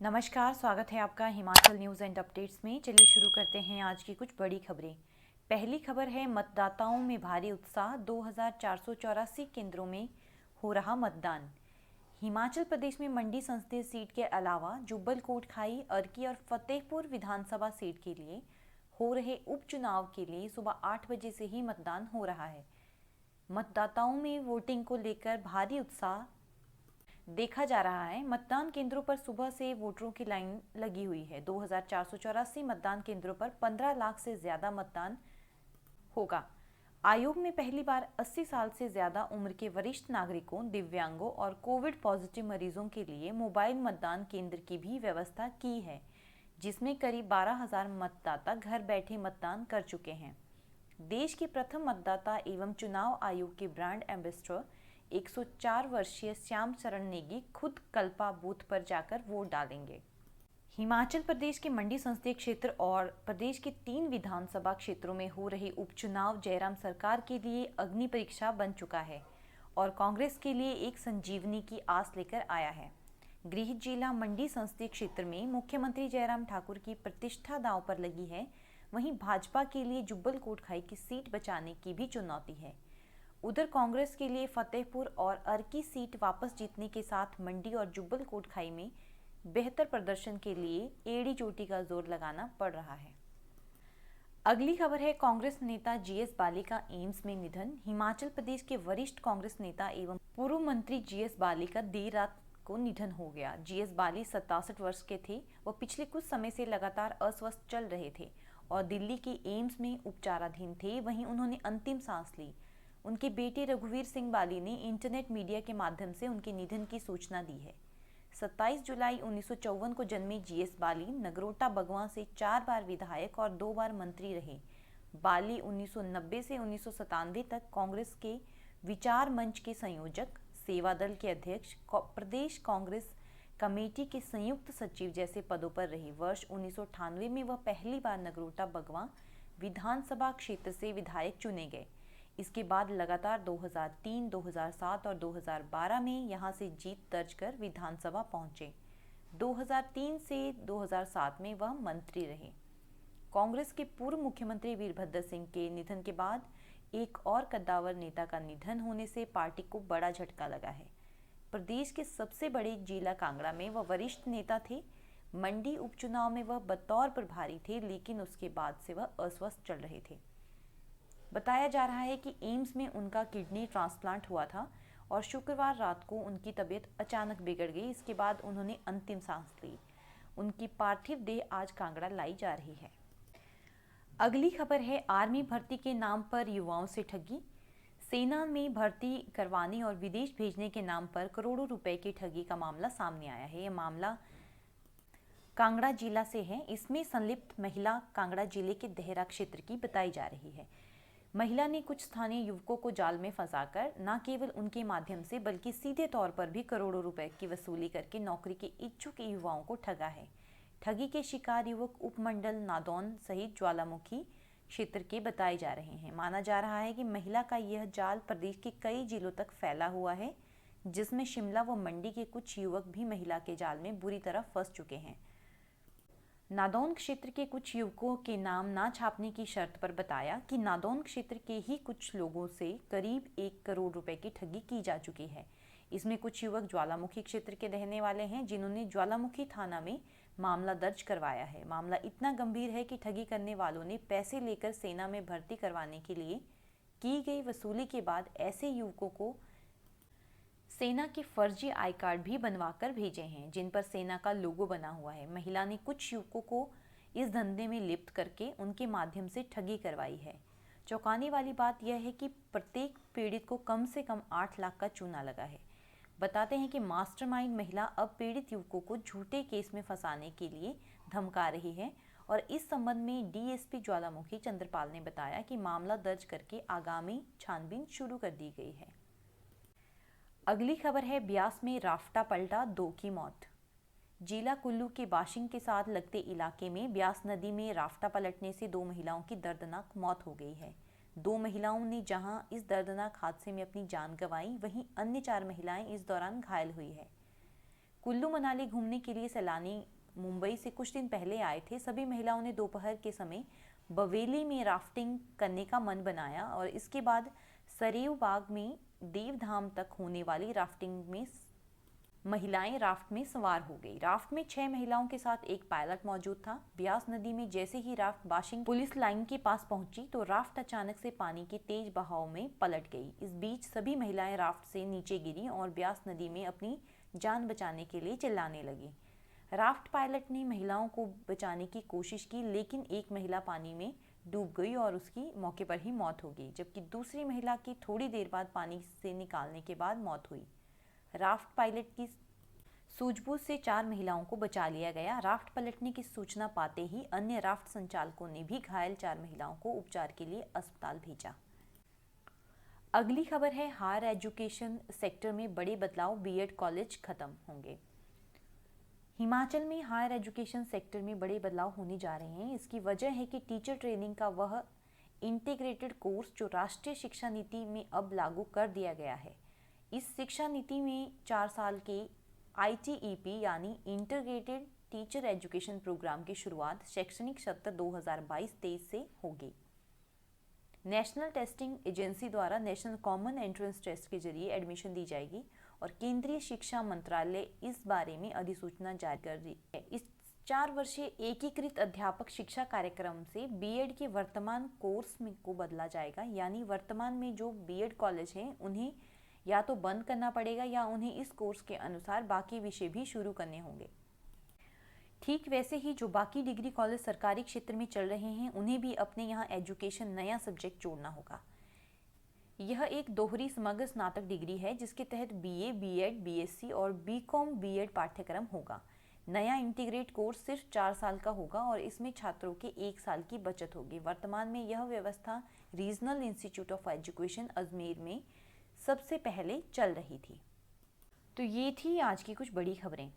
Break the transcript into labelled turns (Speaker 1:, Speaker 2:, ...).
Speaker 1: नमस्कार, स्वागत है आपका हिमाचल न्यूज़ एंड अपडेट्स में। चलिए शुरू करते हैं आज की कुछ बड़ी खबरें। पहली खबर है, मतदाताओं में भारी उत्साह, 2484 केंद्रों में हो रहा मतदान। हिमाचल प्रदेश में मंडी संसदीय सीट के अलावा जुब्बल कोटखाई, अर्की और फतेहपुर विधानसभा सीट के लिए हो रहे उपचुनाव के लिए सुबह 8 बजे से ही मतदान हो रहा है। मतदाताओं में वोटिंग को लेकर भारी उत्साह देखा जा रहा है। मतदान केंद्रों पर सुबह से वोटरों की लाइन लगी हुई है। 2484 मतदान केंद्रों पर 15 लाख से ज्यादा मतदान होगा। आयोग में पहली बार 80 साल से ज्यादा उम्र के वरिष्ठ नागरिकों, दिव्यांगों और कोविड पॉजिटिव मरीजों के लिए मोबाइल मतदान केंद्र की भी व्यवस्था की है, जिसमें करीब 12,000 मतदाता घर बैठे मतदान कर चुके हैं। देश के प्रथम मतदाता एवं चुनाव आयोग के ब्रांड एम्बेसडर 104 वर्षीय श्याम चरण नेगी खुद कल्पा बूथ पर जाकर वोट डालेंगे। हिमाचल प्रदेश के मंडी संसदीय क्षेत्र और प्रदेश के 3 विधानसभा क्षेत्रों में हो रहे उपचुनाव जयराम सरकार के लिए अग्नि परीक्षा बन चुका है और कांग्रेस के लिए एक संजीवनी की आस लेकर आया है। गृह जिला मंडी संसदीय क्षेत्र में मुख्यमंत्री जयराम ठाकुर की प्रतिष्ठा दांव पर लगी है। वहीं भाजपा के लिए जुब्बल कोटखाई की सीट बचाने की भी चुनौती है। उधर कांग्रेस के लिए फतेहपुर और अर्की सीट वापस जीतने के साथ मंडी और जुब्बल कोटखाई में बेहतर प्रदर्शन के लिए एड़ी चोटी का जोर लगाना पड़ रहा है। अगली खबर है, कांग्रेस नेता जीएस बाली का एम्स में निधन। हिमाचल प्रदेश के वरिष्ठ कांग्रेस नेता एवं पूर्व मंत्री जीएस बाली का देर रात को निधन हो गया। जीएस बाली 67 वर्ष के थे। वह पिछले कुछ समय से लगातार अस्वस्थ चल रहे थे और दिल्ली के एम्स में उपचाराधीन थे। वहीं उन्होंने अंतिम सांस ली। उनके बेटे रघुवीर सिंह बाली ने इंटरनेट मीडिया के माध्यम से उनके निधन की सूचना दी है। 27 जुलाई 1954 को जन्मे जीएस बाली नगरोटा बगवां से 4 बार विधायक और 2 बार मंत्री रहे। बाली 1990 से 1997 तक कांग्रेस के विचार मंच के संयोजक, सेवा दल के अध्यक्ष, प्रदेश कांग्रेस कमेटी के संयुक्त सचिव जैसे पदों पर रहे। वर्ष 1998 में वह पहली बार नगरोटा बगवां विधानसभा क्षेत्र से विधायक चुने गए। इसके बाद लगातार 2003, 2007 और 2012 में यहां से जीत दर्ज कर विधानसभा पहुंचे। 2003 से 2007 में वह मंत्री रहे। कांग्रेस के पूर्व मुख्यमंत्री वीरभद्र सिंह के निधन के बाद एक और कद्दावर नेता का निधन होने से पार्टी को बड़ा झटका लगा है। प्रदेश के सबसे बड़े जिला कांगड़ा में वह वरिष्ठ नेता थे। मंडी उपचुनाव में वह बतौर प्रभारी थे, लेकिन उसके बाद से वह अस्वस्थ चल रहे थे। बताया जा रहा है कि एम्स में उनका किडनी ट्रांसप्लांट हुआ था और शुक्रवार रात को उनकी तबीयत अचानक बिगड़ गई। इसके बाद उन्होंने अंतिम सांस ली। उनकी पार्थिव देह आज कांगड़ा लाई जा रही है। अगली खबर है, आर्मी भर्ती के नाम पर युवाओं से ठगी। सेना में भर्ती करवाने और विदेश भेजने के नाम पर करोड़ों रुपए की ठगी का मामला सामने आया है। यह मामला कांगड़ा जिला से है। इसमें संलिप्त महिला कांगड़ा जिले के देहरा क्षेत्र की बताई जा रही है। महिला ने कुछ स्थानीय युवकों को जाल में फंसाकर न केवल उनके माध्यम से बल्कि सीधे तौर पर भी करोड़ों रुपए की वसूली करके नौकरी के इच्छुक युवाओं को ठगा है। ठगी के शिकार युवक उपमंडल नादौन सहित ज्वालामुखी क्षेत्र के बताए जा रहे हैं। माना जा रहा है कि महिला का यह जाल प्रदेश के कई जिलों तक फैला हुआ है, जिसमें शिमला व मंडी के कुछ युवक भी महिला के जाल में बुरी तरह फंस चुके हैं। नादौन क्षेत्र के कुछ युवकों के नाम ना छापने की शर्त पर बताया कि नादौन क्षेत्र के ही कुछ लोगों से करीब 1 करोड़ रुपए की ठगी की जा चुकी है। इसमें कुछ युवक ज्वालामुखी क्षेत्र के रहने वाले हैं, जिन्होंने ज्वालामुखी थाना में मामला दर्ज करवाया है। मामला इतना गंभीर है कि ठगी करने वालों ने पैसे लेकर सेना में भर्ती करवाने के लिए की गई वसूली के बाद ऐसे युवकों को सेना के फर्जी आई कार्ड भी बनवाकर भेजे हैं, जिन पर सेना का लोगो बना हुआ है। महिला ने कुछ युवकों को इस धंधे में लिप्त करके उनके माध्यम से ठगी करवाई है। चौंकाने वाली बात यह है कि प्रत्येक पीड़ित को कम से कम 8 लाख का चूना लगा है। बताते हैं कि मास्टरमाइंड महिला अब पीड़ित युवकों को झूठे केस में फंसाने के लिए धमका रही है और इस संबंध में डीएसपी ज्वालामुखी चंद्रपाल ने बताया कि मामला दर्ज करके आगामी छानबीन शुरू कर दी गई है। अगली खबर है, ब्यास में राफ्टा पलटा, 2 की मौत। जिला कुल्लू के बाशिंग के साथ लगते इलाके में ब्यास नदी में राफ्टा पलटने से 2 महिलाओं की दर्दनाक मौत हो गई है। 2 महिलाओं ने जहां इस दर्दनाक हादसे में अपनी जान गंवाई, वहीं अन्य 4 महिलाएं इस दौरान घायल हुई है। कुल्लू मनाली घूमने के लिए सैलानी मुंबई से कुछ दिन पहले आए थे। सभी महिलाओं ने दोपहर के समय बवेली में राफ्टिंग करने का मन बनाया और इसके बाद सरेव बाग में देवधाम तक होने वाली राफ्टिंग में महिलाएं राफ्ट में सवार हो गई। राफ्ट में 6 महिलाओं के साथ एक पायलट मौजूद था। ब्यास नदी में जैसे ही राफ्ट बाशिंग पुलिस लाइन के पास पहुंची तो राफ्ट अचानक से पानी के तेज बहाव में पलट गई। इस बीच सभी महिलाएं राफ्ट से नीचे गिरी और ब्यास नदी में अपनी जान बचाने के लिए चिल्लाने लगी। राफ्ट पायलट ने महिलाओं को बचाने की कोशिश की, लेकिन एक महिला पानी में डूब गई और उसकी मौके पर ही मौत हो गई, जबकि दूसरी महिला की थोड़ी देर बाद पानी से निकालने के बाद मौत हुई। राफ्ट पायलट की सूझबूझ से 4 महिलाओं को बचा लिया गया। राफ्ट पलटने की सूचना पाते ही अन्य राफ्ट संचालकों ने भी घायल 4 महिलाओं को उपचार के लिए अस्पताल भेजा। अगली खबर है, हायर एजुकेशन सेक्टर में बड़े बदलाव, बीएड कॉलेज खत्म होंगे। हिमाचल में हायर एजुकेशन सेक्टर में बड़े बदलाव होने जा रहे हैं। इसकी वजह है कि टीचर ट्रेनिंग का वह इंटीग्रेटेड कोर्स जो राष्ट्रीय शिक्षा नीति में अब लागू कर दिया गया है। इस शिक्षा नीति में 4 साल के ITEP यानी इंटीग्रेटेड टीचर एजुकेशन प्रोग्राम की शुरुआत शैक्षणिक सत्र 2022-23 से होगी। नेशनल टेस्टिंग एजेंसी द्वारा नेशनल कॉमन एंट्रेंस टेस्ट के जरिए एडमिशन दी जाएगी और केंद्रीय शिक्षा मंत्रालय इस बारे में अधिसूचना जारी कर रही है। इस 4 वर्षीय एकीकृत अध्यापक शिक्षा कार्यक्रम से बीएड के वर्तमान कोर्स में को बदला जाएगा, यानी वर्तमान में जो बीएड कॉलेज हैं उन्हें या तो बंद करना पड़ेगा या उन्हें इस कोर्स के अनुसार बाकी विषय भी शुरू करने होंगे। ठीक वैसे ही जो बाकी डिग्री कॉलेज सरकारी क्षेत्र में चल रहे हैं उन्हें भी अपने यहाँ एजुकेशन नया सब्जेक्ट जोड़ना होगा। यह एक दोहरी समग्र स्नातक डिग्री है जिसके तहत बीए, बीएड, बीएससी और बीकॉम बीएड पाठ्यक्रम होगा। नया इंटीग्रेट कोर्स सिर्फ 4 साल का होगा और इसमें छात्रों के 1 साल की बचत होगी। वर्तमान में यह व्यवस्था regional institute of education Ajmer में सबसे पहले चल रही थी। तो ये थी आज की कुछ बड़ी खबरें।